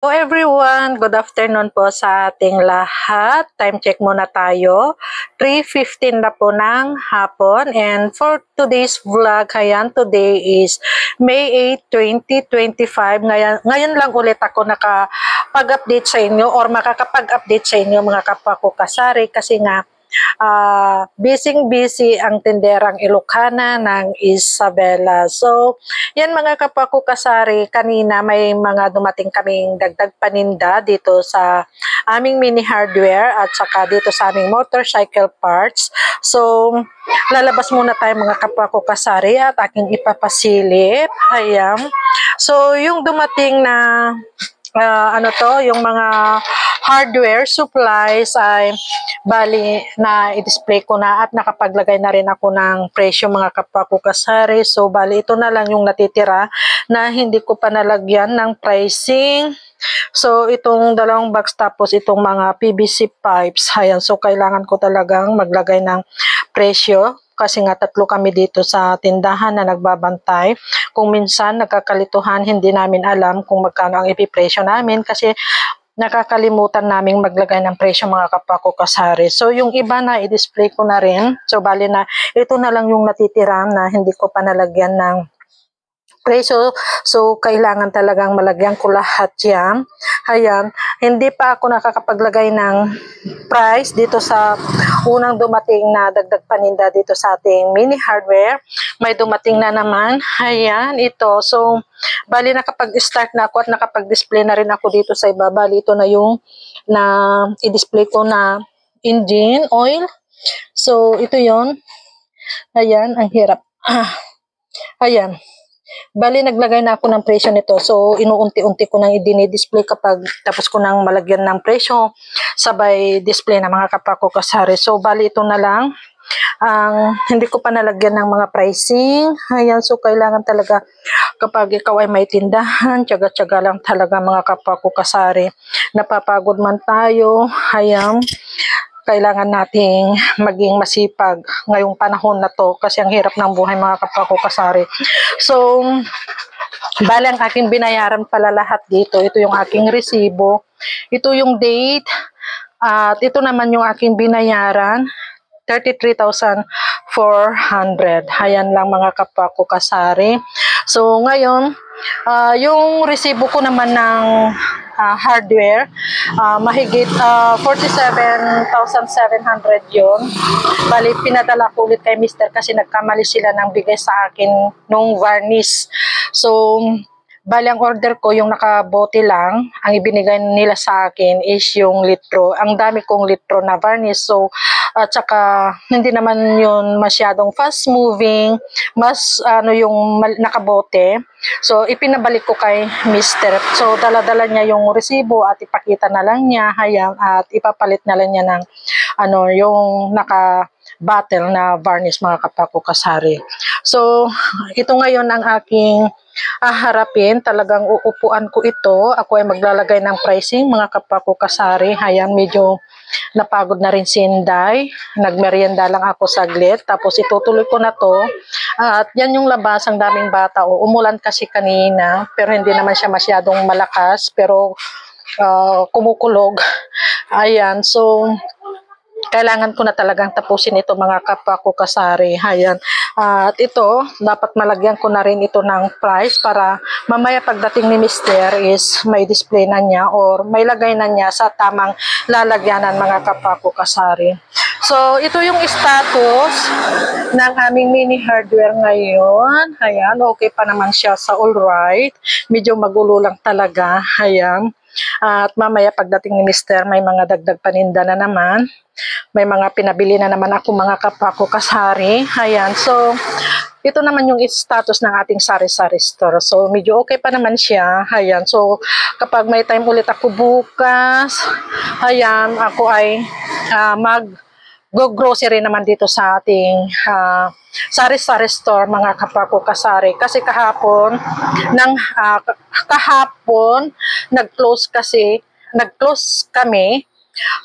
Hello everyone, good afternoon po sa ating lahat. Time check muna tayo. 3:15 na po ng hapon, and for today's vlog, today is May 8, 2025. Ngayon lang ulit ako nakapag-update sa inyo or makakapag-update sa inyo mga kapwa ko kasari kasi nga busy ang tinderang Ilocana ng Isabela. So, yan mga kapwa ko kasari, kanina may mga dumating kaming dagdag paninda dito sa aming mini hardware at saka dito sa aming motorcycle parts. So, lalabas muna tayo mga kapwa ko kasari at aking ipapasilip. Ayan. So, yung dumating na yung mga hardware supplies ay bali na i-display ko na at nakapaglagay na rin ako ng presyo mga kapwa ko kasari. So bali ito na lang yung natitira na hindi ko pa nalagyan ng pricing. So itong dalawang box tapos itong mga PVC pipes. Ayan, so kailangan ko talagang maglagay ng presyo kasi nga tatlo kami dito sa tindahan na nagbabantay. Kung minsan nagkakalituhan, hindi namin alam kung magkano ang ipipresyo namin kasi nakakalimutan naming maglagay ng presyo mga kapwa ko kasari. So yung iba na i-display ko na rin. So bali na ito na lang yung natitira na hindi ko pa nalagyan ng presyo. So kailangan talagang malagyan ko lahat yan. Ayan, hindi pa ako nakakapaglagay ng price dito sa unang dumating na dagdag paninda dito sa ating mini hardware. May dumating na naman. Ayan, ito. So bali nakapag-start na ako at nakapag-display na rin ako dito sa iba. Bali ito na yung na i-display ko na engine oil. So ito yon. Ayan, ang hirap. Ayan. Bali, naglagay na ako ng presyo nito. So, inuunti-unti ko nang i-display kapag tapos ko nang malagyan ng presyo. Sabay display na mga kapwa ko kasari. So, bali ito na lang. Hindi ko pa nalagyan ng mga pricing. Ayan, so kailangan talaga kapag ikaw ay may tindahan, tiyaga-tiyaga lang talaga mga kapwa ko kasari. Napapagod man tayo. Ayan. Kailangan nating maging masipag ngayong panahon na to kasi ang hirap ng buhay mga kapwa ko kasari. So, bali ang aking binayaran pala lahat dito. Ito yung aking resibo. Ito yung date. At ito naman yung aking binayaran. 33,400. Ayan lang mga kapwa ko kasari. So, ngayon, yung resibo ko naman ng hardware, mahigit 47,700 yun. Bali, pinadala ko ulit kay Mr. kasi nagkamali sila ng bigay sa akin nung varnish. So, bali ang order ko, yung nakabote lang, ang ibinigay nila sa akin is yung litro. Ang dami kong litro na varnish. So, at saka hindi naman yun masyadong fast moving, mas yung nakabote. So, ipinabalik ko kay Mr. So, dala-dala niya yung resibo at ipakita na lang niya, hayang, at ipapalit na lang niya ng yung naka-bottle na varnish mga kapwa ko kasari. So, ito ngayon ang aking harapin. Talagang uupuan ko ito. Ako ay maglalagay ng pricing mga kapwa ko kasari. Hayan, medyo napagod na rin si Inday. Nagmerienda lang ako saglit. Tapos itutuloy ko na to. At yan yung labas, ang daming bata. Umulan kasi kanina, pero hindi naman siya masyadong malakas. Pero kumukulog. Ayan, so kailangan ko na talagang tapusin ito mga kapwa ko kasari. Ayan. At ito, dapat malagyan ko na rin ito ng price para mamaya pagdating ni Mr. is may display na niya or may lagay na niya sa tamang lalagyanan mga kapwa ko kasari. So, ito yung status ng aming mini hardware ngayon. Ayan, okay pa naman siya sa all right. Medyo magulo lang talaga. Ayan. At mamaya pagdating ni Mr. may mga dagdag paninda na naman. May mga pinabili na naman ako mga kapwa ko kasari. Ayan, so ito naman yung status ng ating sari-sari store. So medyo okay pa naman siya. Ayan, so kapag may time ulit ako bukas, ayan, ako ay go-grocery naman dito sa ating sari-sari store mga kapwa ko kasari. Kasi kahapon nag-close kami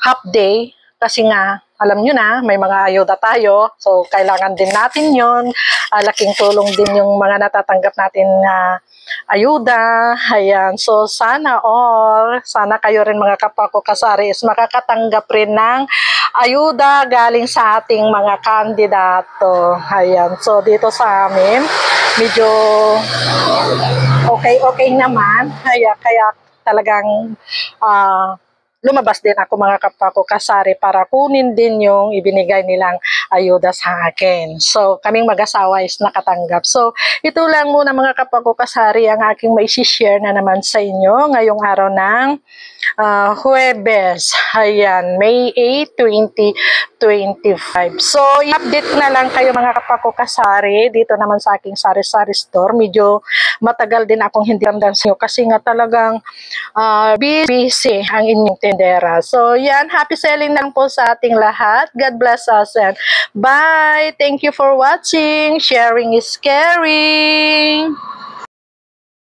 half day kasi nga alam nyo na, may mga ayuda tayo. So, kailangan din natin yon. Laking tulong din yung mga natatanggap natin na ayuda. Ayan. So, sana kayo rin mga kapwa ko kasari is makakatanggap rin ng ayuda galing sa ating mga kandidato. Ayan. So, dito sa amin, medyo okay naman. Kaya talagang lumabas din ako mga kapwa ko kasari para kunin din yung ibinigay nilang ayuda sa akin. So, kaming mag-asawa is nakatanggap. So, ito lang muna mga kapwa ko kasari ang aking mai-share na naman sa inyo ngayong araw ng Huwebes. Ayan, May 8, 2025. So, i-update na lang kayo mga kapwa ko kasari dito naman sa aking sari-sari store. Medyo matagal din akong hindi ramdam sa inyo kasi nga talagang busy ang inyong tindera. So, yan. Happy selling lang po sa ating lahat. God bless us and bye! Thank you for watching. Sharing is caring.